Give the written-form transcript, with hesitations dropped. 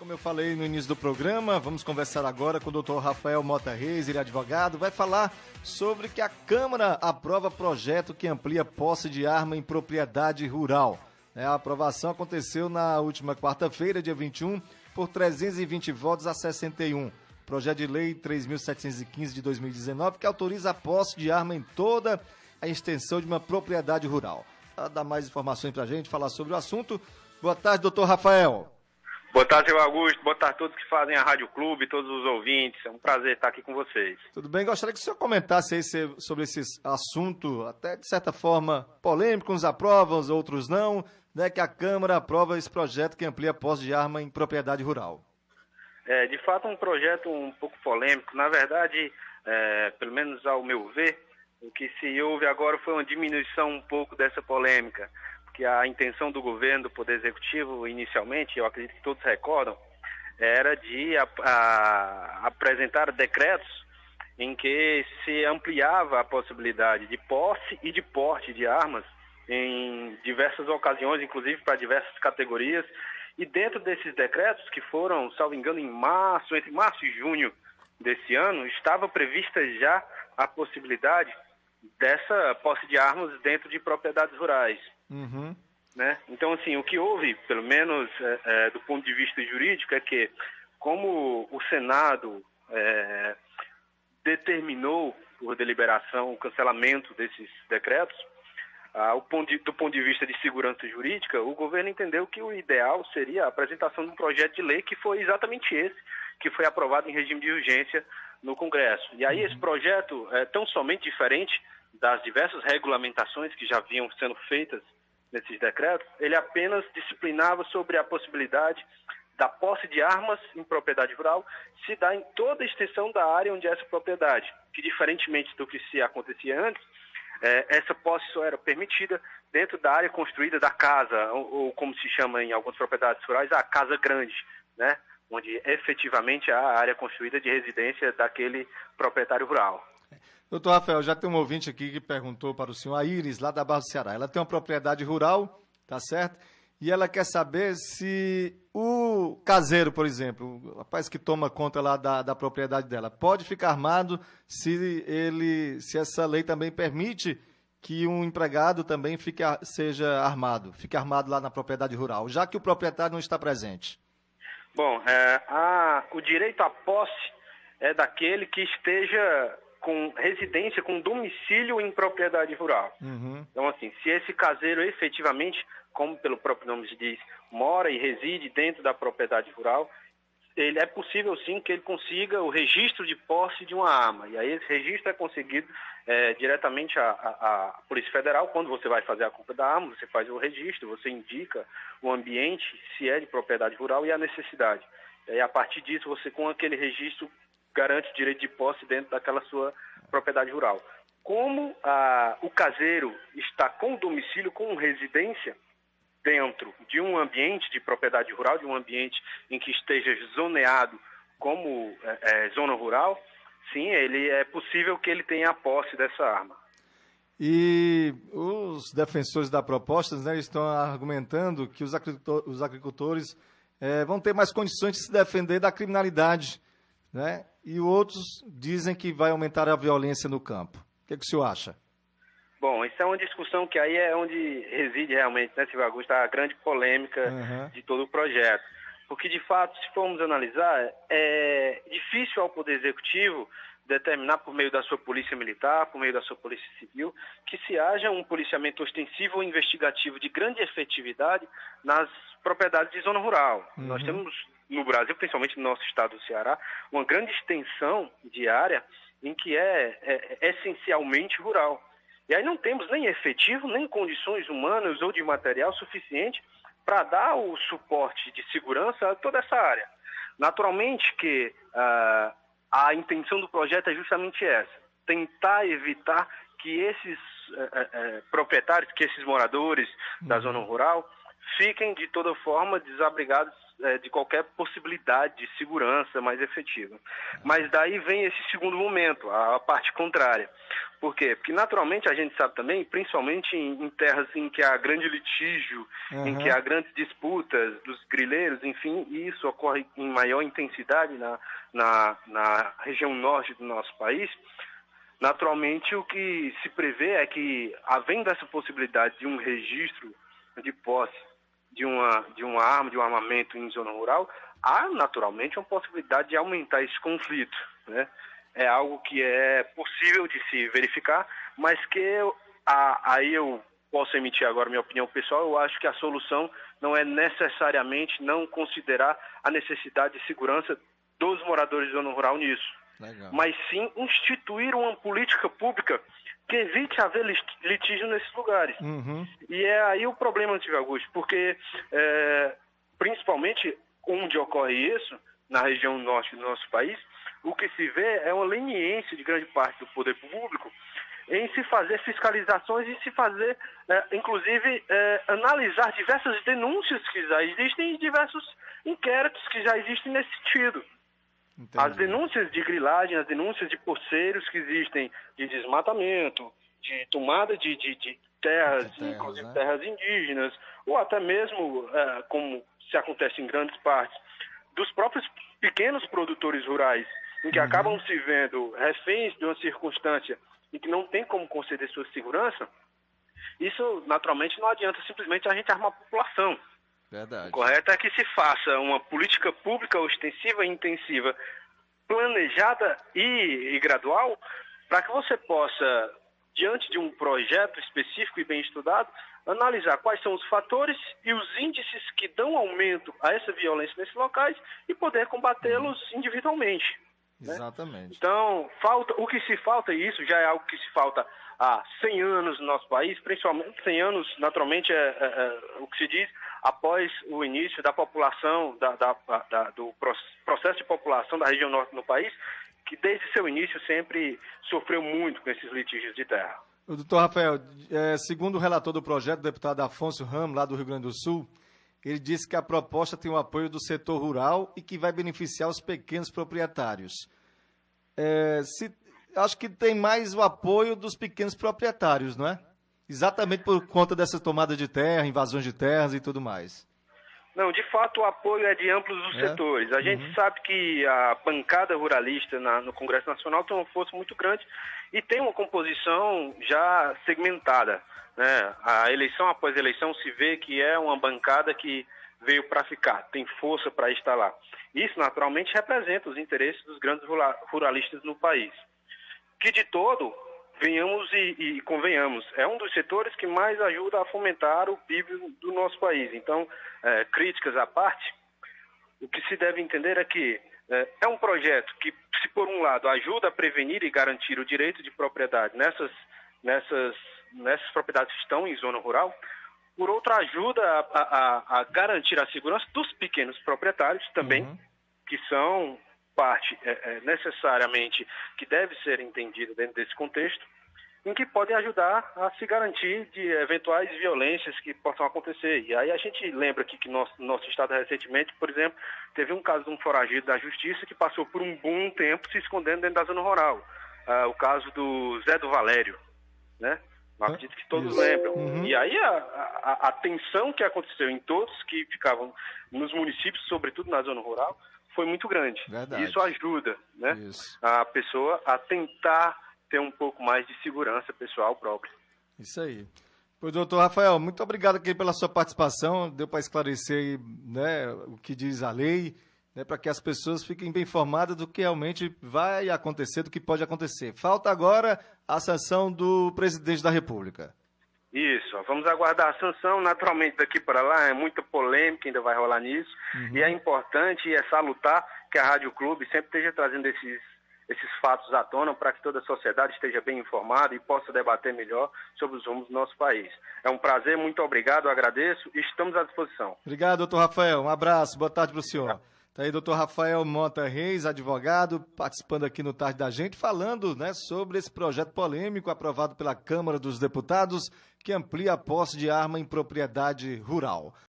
Como eu falei no início do programa, vamos conversar agora com o Dr. Rafael Mota Reis, ele é advogado, vai falar sobre que a Câmara aprova projeto que amplia posse de arma em propriedade rural. A aprovação aconteceu na última quarta-feira, dia 21, por 320 votos a 61. Projeto de lei 3.715 de 2019, que autoriza a posse de arma em toda a extensão de uma propriedade rural. Para dar mais informações para a gente, falar sobre o assunto. Boa tarde, doutor Rafael. Boa tarde, seu Augusto. Boa tarde a todos que fazem a Rádio Clube, todos os ouvintes. É um prazer estar aqui com vocês. Tudo bem? Gostaria que o senhor comentasse aí sobre esse assunto, até de certa forma polêmico, uns aprovam, os outros não, né, que a Câmara aprova esse projeto que amplia a posse de arma em propriedade rural. É, de fato, um projeto um pouco polêmico. Na verdade, pelo menos ao meu ver, o que se houve agora foi uma diminuição um pouco dessa polêmica, porque a intenção do governo, do Poder Executivo, inicialmente, eu acredito que todos recordam, era de apresentar decretos em que se ampliava a possibilidade de posse e de porte de armas em diversas ocasiões, inclusive para diversas categorias. E dentro desses decretos, que foram, salvo engano, entre março e junho desse ano, estava prevista já a possibilidade dessa posse de armas dentro de propriedades rurais. Uhum. Né? Então, assim, o que houve, pelo menos do ponto de vista jurídico, é que, como o Senado determinou, por deliberação, o cancelamento desses decretos, do ponto de vista de segurança jurídica, o governo entendeu que o ideal seria a apresentação de um projeto de lei que foi exatamente esse, que foi aprovado em regime de urgência no Congresso. E aí esse projeto é tão somente diferente das diversas regulamentações que já vinham sendo feitas nesses decretos, ele apenas disciplinava sobre a possibilidade da posse de armas em propriedade rural se dar em toda a extensão da área onde é essa propriedade, que diferentemente do que se acontecia antes, essa posse só era permitida dentro da área construída da casa, ou como se chama em algumas propriedades rurais, a casa grande, né? Onde efetivamente há a área construída de residência daquele proprietário rural. Doutor Rafael, já tem um ouvinte aqui que perguntou para o senhor, a Iris, lá da Barra do Ceará. Ela tem uma propriedade rural, tá certo? E ela quer saber se o caseiro, por exemplo, o rapaz que toma conta lá da propriedade dela, pode ficar armado se essa lei também permite que um empregado também fique armado lá na propriedade rural, já que o proprietário não está presente. Bom, o direito à posse é daquele que esteja com residência, com domicílio em propriedade rural. Uhum. Então, assim, se esse caseiro efetivamente, como pelo próprio nome diz, mora e reside dentro da propriedade rural, é possível sim que ele consiga o registro de posse de uma arma. E aí esse registro é conseguido diretamente à Polícia Federal. Quando você vai fazer a compra da arma, você faz o registro, você indica o ambiente, se é de propriedade rural, e a necessidade. E aí, a partir disso, você com aquele registro garante o direito de posse dentro daquela sua propriedade rural. Como o caseiro está com domicílio, com residência, dentro de um ambiente de propriedade rural, de um ambiente em que esteja zoneado como zona rural, sim, é possível que ele tenha a posse dessa arma. E os defensores da proposta, né, estão argumentando que os agricultores vão ter mais condições de se defender da criminalidade, né? E outros dizem que vai aumentar a violência no campo. O que o senhor acha? Bom, isso é uma discussão que aí é onde reside realmente, né, Silvio Augusto, a grande polêmica de todo o projeto. Porque, de fato, se formos analisar, é difícil ao Poder Executivo determinar, por meio da sua polícia militar, por meio da sua polícia civil, que se haja um policiamento ostensivo ou investigativo de grande efetividade nas propriedades de zona rural. Uhum. Nós temos no Brasil, principalmente no nosso estado do Ceará, uma grande extensão de área em que é essencialmente rural. E aí não temos nem efetivo, nem condições humanas ou de material suficiente para dar o suporte de segurança a toda essa área. Naturalmente que a intenção do projeto é justamente essa, tentar evitar que esses proprietários, que esses moradores da zona rural fiquem de toda forma desabrigados de qualquer possibilidade de segurança mais efetiva. Mas daí vem esse segundo momento, a parte contrária. Por quê? Porque naturalmente a gente sabe também, principalmente em terras em que há grande litígio, em que há grandes disputas dos grileiros, enfim, e isso ocorre em maior intensidade na região norte do nosso país. Naturalmente, o que se prevê é que, havendo essa possibilidade de um registro de posse de uma arma, de um armamento em zona rural, há naturalmente uma possibilidade de aumentar esse conflito, né? É algo que é possível de se verificar, mas que aí eu posso emitir agora minha opinião pessoal. Eu acho que a solução não é necessariamente não considerar a necessidade de segurança dos moradores de zona rural nisso. Legal. Mas sim instituir uma política pública que evite haver litígio nesses lugares. E é aí o problema, Silvio Augusto, porque principalmente onde ocorre isso, na região norte do nosso país, o que se vê é uma leniência de grande parte do poder público em se fazer fiscalizações e se fazer, inclusive, analisar diversas denúncias que já existem e diversos inquéritos que já existem nesse sentido. Entendi. As denúncias de grilagem, as denúncias de poceiros que existem, de desmatamento, de tomada de terras, inclusive, né? Terras indígenas, ou até mesmo, como se acontece em grandes partes, dos próprios pequenos produtores rurais, em que acabam se vendo reféns de uma circunstância em que não tem como conceder sua segurança. Isso, naturalmente, não adianta simplesmente a gente armar a população. Verdade. O correto é que se faça uma política pública ostensiva e intensiva, planejada e gradual, para que você possa, diante de um projeto específico e bem estudado, analisar quais são os fatores e os índices que dão aumento a essa violência nesses locais e poder combatê-los individualmente. Exatamente. Né? Então, o que se falta, e isso já é algo que se falta há 100 anos no nosso país, principalmente 100 anos, naturalmente, o que se diz após o início da população, do processo de população da região norte no país, que desde seu início sempre sofreu muito com esses litígios de terra. O doutor Rafael, segundo o relator do projeto, o deputado Afonso Ramos, lá do Rio Grande do Sul, ele disse que a proposta tem o apoio do setor rural e que vai beneficiar os pequenos proprietários. Acho que tem mais o apoio dos pequenos proprietários, não é? Exatamente por conta dessa tomada de terra, invasões de terras e tudo mais. Não, de fato o apoio é de ambos os setores. A gente sabe que a bancada ruralista no Congresso Nacional tem uma força muito grande e tem uma composição já segmentada, né? A eleição após eleição se vê que é uma bancada que veio para ficar, tem força para estar lá. Isso naturalmente representa os interesses dos grandes ruralistas no país. Que de todo, venhamos e convenhamos, é um dos setores que mais ajuda a fomentar o PIB do nosso país. Então, críticas à parte, o que se deve entender é que é um projeto que, se por um lado ajuda a prevenir e garantir o direito de propriedade nessas propriedades que estão em zona rural, por outro ajuda a garantir a segurança dos pequenos proprietários também, que são parte necessariamente que deve ser entendida dentro desse contexto, em que podem ajudar a se garantir de eventuais violências que possam acontecer. E aí a gente lembra aqui que nosso estado recentemente, por exemplo, teve um caso de um foragido da justiça que passou por um bom tempo se escondendo dentro da zona rural. O caso do Zé do Valério, né? Eu acredito que todos lembram. E aí a tensão que aconteceu em todos que ficavam nos municípios, sobretudo na zona rural, foi muito grande. Verdade. Isso ajuda, né? A pessoa a tentar ter um pouco mais de segurança pessoal própria. Isso aí. Pois, doutor Rafael, muito obrigado aqui pela sua participação. Deu para esclarecer, né, o que diz a lei, né, para que as pessoas fiquem bem informadas do que realmente vai acontecer, do que pode acontecer. Falta agora a sanção do presidente da República. Isso, vamos aguardar a sanção. Naturalmente, daqui para lá é muita polêmica, ainda vai rolar nisso. E é importante e é salutar que a Rádio Clube sempre esteja trazendo esses fatos à tona para que toda a sociedade esteja bem informada e possa debater melhor sobre os rumos do nosso país. É um prazer, muito obrigado, agradeço e estamos à disposição. Obrigado, doutor Rafael. Um abraço, boa tarde para o senhor. Está aí, doutor Rafael Mota Reis, advogado, participando aqui no Tarde da Gente, falando, né, sobre esse projeto polêmico aprovado pela Câmara dos Deputados, que amplia a posse de arma em propriedade rural.